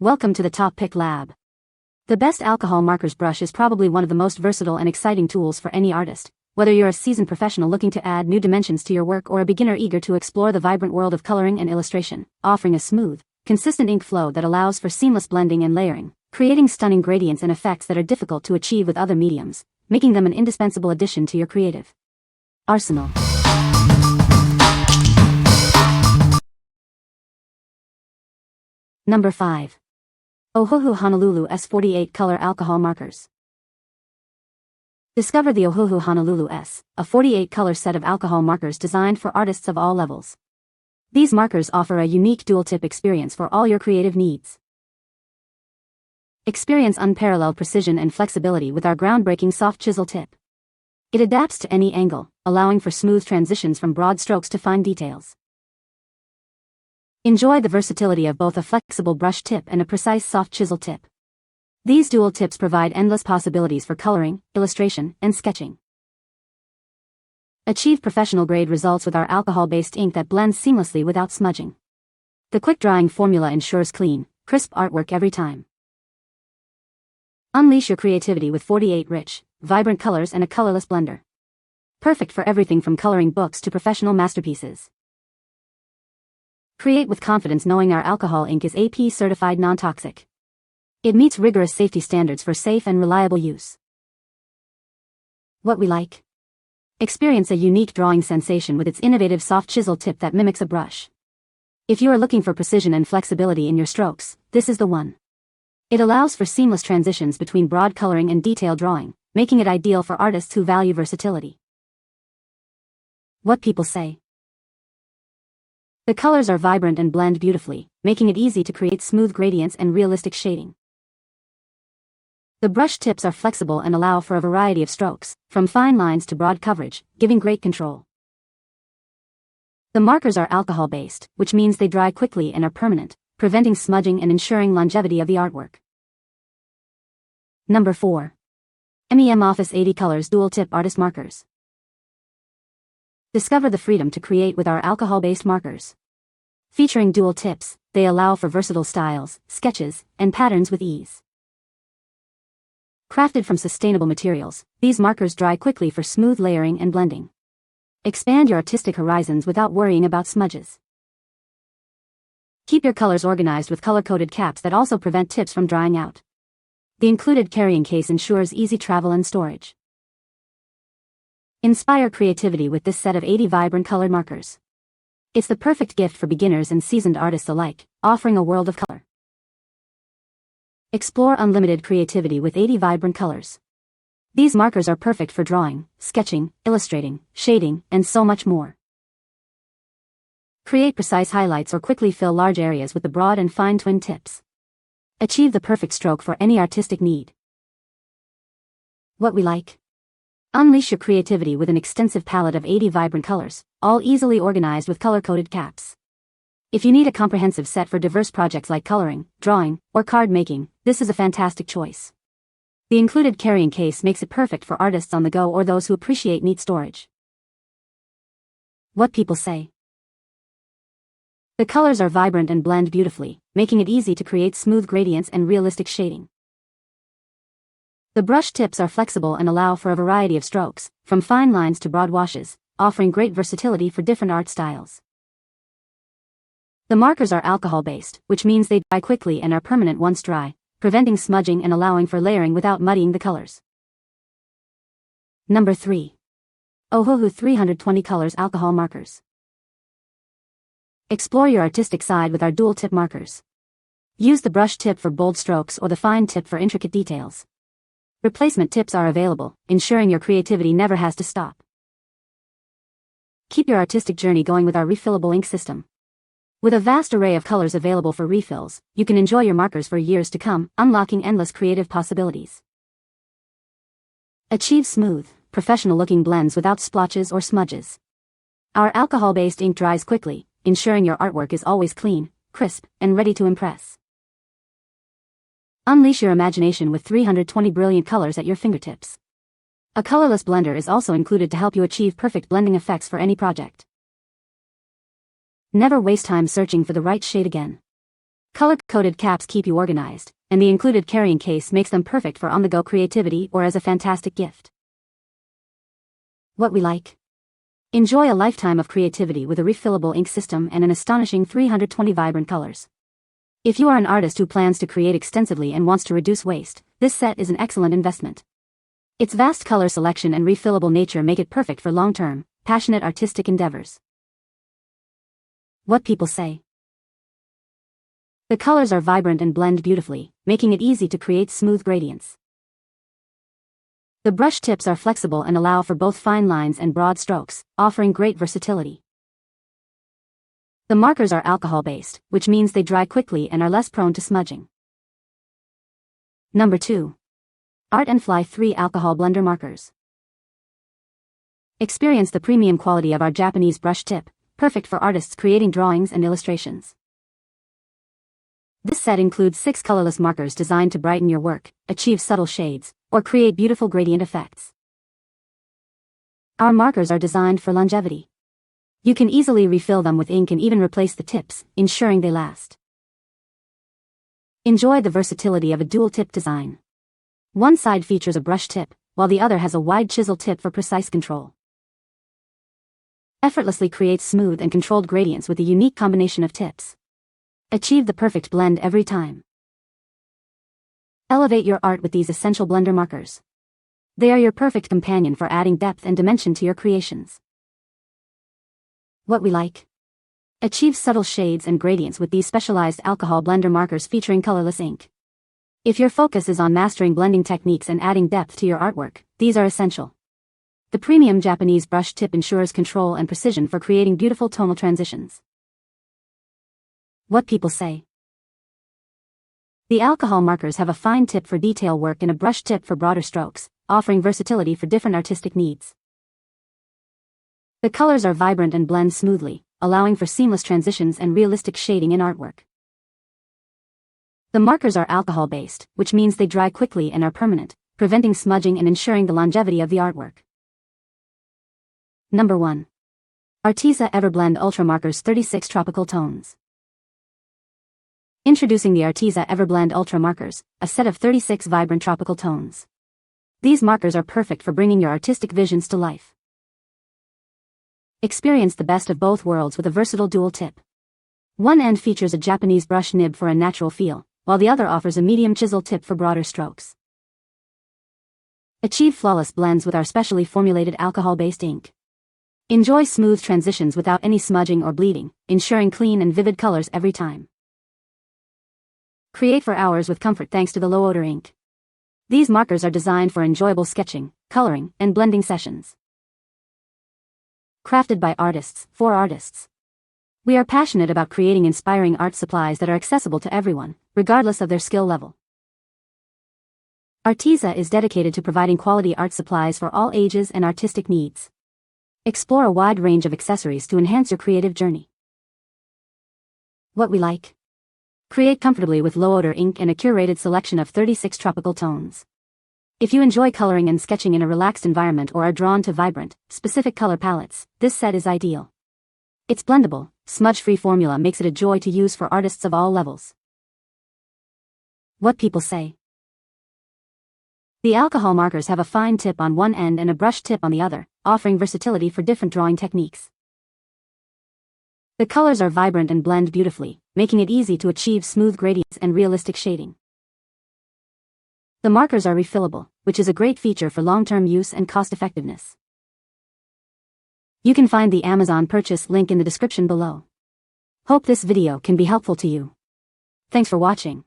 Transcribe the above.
Welcome to the TopPick lab. The best alcohol markers brush is probably one of the most versatile and exciting tools for any artist, whether you're a seasoned professional looking to add new dimensions to your work or a beginner eager to explore the vibrant world of coloring and illustration, offering a smooth, consistent ink flow that allows for seamless blending and layering, creating stunning gradients and effects that are difficult to achieve with other mediums, making them an indispensable addition to your creative arsenal. Number 5. Ohuhu Honolulu S48 Color Alcohol Markers. Discover the Ohuhu Honolulu S, a 48-color set of alcohol markers designed for artists of all levels. These markers offer a unique dual-tip experience for all your creative needs. Experience unparalleled precision and flexibility with our groundbreaking soft chisel tip. It adapts to any angle, allowing for smooth transitions from broad strokes to fine details. Enjoy the versatility of both a flexible brush tip and a precise soft chisel tip. These dual tips provide endless possibilities for coloring, illustration, and sketching. Achieve professional-grade results with our alcohol-based ink that blends seamlessly without smudging. The quick-drying formula ensures clean, crisp artwork every time. Unleash your creativity with 48 rich, vibrant colors and a colorless blender. Perfect for everything from coloring books to professional masterpieces. Create with confidence knowing our alcohol ink is AP certified non-toxic. It meets rigorous safety standards for safe and reliable use. What we like? Experience a unique drawing sensation with its innovative soft chisel tip that mimics a brush. If you are looking for precision and flexibility in your strokes, this is the one. It allows for seamless transitions between broad coloring and detailed drawing, making it ideal for artists who value versatility. What people say? The colors are vibrant and blend beautifully, making it easy to create smooth gradients and realistic shading. The brush tips are flexible and allow for a variety of strokes, from fine lines to broad coverage, giving great control. The markers are alcohol-based, which means they dry quickly and are permanent, preventing smudging and ensuring longevity of the artwork. Number 4. MemOffice 80 Colors Dual Tip Artist Markers. Discover the freedom to create with our alcohol-based markers. Featuring dual tips, they allow for versatile styles, sketches, and patterns with ease. Crafted from sustainable materials, these markers dry quickly for smooth layering and blending. Expand your artistic horizons without worrying about smudges. Keep your colors organized with color-coded caps that also prevent tips from drying out. The included carrying case ensures easy travel and storage. Inspire creativity with this set of 80 vibrant colored markers. It's the perfect gift for beginners and seasoned artists alike, offering a world of color. Explore unlimited creativity with 80 vibrant colors. These markers are perfect for drawing, sketching, illustrating, shading, and so much more. Create precise highlights or quickly fill large areas with the broad and fine twin tips. Achieve the perfect stroke for any artistic need. What we like? Unleash your creativity with an extensive palette of 80 vibrant colors, all easily organized with color-coded caps. If you need a comprehensive set for diverse projects like coloring, drawing, or card making, this is a fantastic choice. The included carrying case makes it perfect for artists on the go or those who appreciate neat storage. What people say? The colors are vibrant and blend beautifully, making it easy to create smooth gradients and realistic shading. The brush tips are flexible and allow for a variety of strokes, from fine lines to broad washes, offering great versatility for different art styles. The markers are alcohol-based, which means they dry quickly and are permanent once dry, preventing smudging and allowing for layering without muddying the colors. Number 3. Ohuhu 320 Colors Alcohol Markers. Explore your artistic side with our dual-tip markers. Use the brush tip for bold strokes or the fine tip for intricate details. Replacement tips are available, ensuring your creativity never has to stop. Keep your artistic journey going with our refillable ink system. With a vast array of colors available for refills, you can enjoy your markers for years to come, unlocking endless creative possibilities. Achieve smooth, professional-looking blends without splotches or smudges. Our alcohol-based ink dries quickly, ensuring your artwork is always clean, crisp, and ready to impress. Unleash your imagination with 320 brilliant colors at your fingertips. A colorless blender is also included to help you achieve perfect blending effects for any project. Never waste time searching for the right shade again. Color-coded caps keep you organized, and the included carrying case makes them perfect for on-the-go creativity or as a fantastic gift. What we like. Enjoy a lifetime of creativity with a refillable ink system and an astonishing 320 vibrant colors. If you are an artist who plans to create extensively and wants to reduce waste, this set is an excellent investment. Its vast color selection and refillable nature make it perfect for long-term, passionate artistic endeavors. What people say. The colors are vibrant and blend beautifully, making it easy to create smooth gradients. The brush tips are flexible and allow for both fine lines and broad strokes, offering great versatility. The markers are alcohol-based, which means they dry quickly and are less prone to smudging. Number 2. Art and Fly 3 Alcohol Blender Markers. Experience the premium quality of our Japanese brush tip, perfect for artists creating drawings and illustrations. This set includes 6 colorless markers designed to brighten your work, achieve subtle shades, or create beautiful gradient effects. Our markers are designed for longevity. You can easily refill them with ink and even replace the tips, ensuring they last. Enjoy the versatility of a dual-tip design. One side features a brush tip, while the other has a wide chisel tip for precise control. Effortlessly create smooth and controlled gradients with a unique combination of tips. Achieve the perfect blend every time. Elevate your art with these essential blender markers. They are your perfect companion for adding depth and dimension to your creations. What we like. Achieve subtle shades and gradients with these specialized alcohol blender markers featuring colorless ink. If your focus is on mastering blending techniques and adding depth to your artwork, these are essential. The premium Japanese brush tip ensures control and precision for creating beautiful tonal transitions. What people say. The alcohol markers have a fine tip for detail work and a brush tip for broader strokes, offering versatility for different artistic needs. The colors are vibrant and blend smoothly, allowing for seamless transitions and realistic shading in artwork. The markers are alcohol-based, which means they dry quickly and are permanent, preventing smudging and ensuring the longevity of the artwork. Number 1. ARTEZA EverBlend Ultra Markers 36 Tropical Tones. Introducing the ARTEZA EverBlend Ultra Markers, a set of 36 vibrant tropical tones. These markers are perfect for bringing your artistic visions to life. Experience the best of both worlds with a versatile dual tip. One end features a Japanese brush nib for a natural feel, while the other offers a medium chisel tip for broader strokes. Achieve flawless blends with our specially formulated alcohol-based ink. Enjoy smooth transitions without any smudging or bleeding, ensuring clean and vivid colors every time. Create for hours with comfort thanks to the low-odor ink. These markers are designed for enjoyable sketching, coloring, and blending sessions. Crafted by artists, for artists. We are passionate about creating inspiring art supplies that are accessible to everyone, regardless of their skill level. ARTEZA is dedicated to providing quality art supplies for all ages and artistic needs. Explore a wide range of accessories to enhance your creative journey. What we like. Create comfortably with low-odor ink and a curated selection of 36 tropical tones. If you enjoy coloring and sketching in a relaxed environment or are drawn to vibrant, specific color palettes, this set is ideal. Its blendable, smudge-free formula makes it a joy to use for artists of all levels. What people say. The alcohol markers have a fine tip on one end and a brush tip on the other, offering versatility for different drawing techniques. The colors are vibrant and blend beautifully, making it easy to achieve smooth gradients and realistic shading. The markers are refillable, which is a great feature for long-term use and cost-effectiveness. You can find the Amazon purchase link in the description below. Hope this video can be helpful to you. Thanks for watching.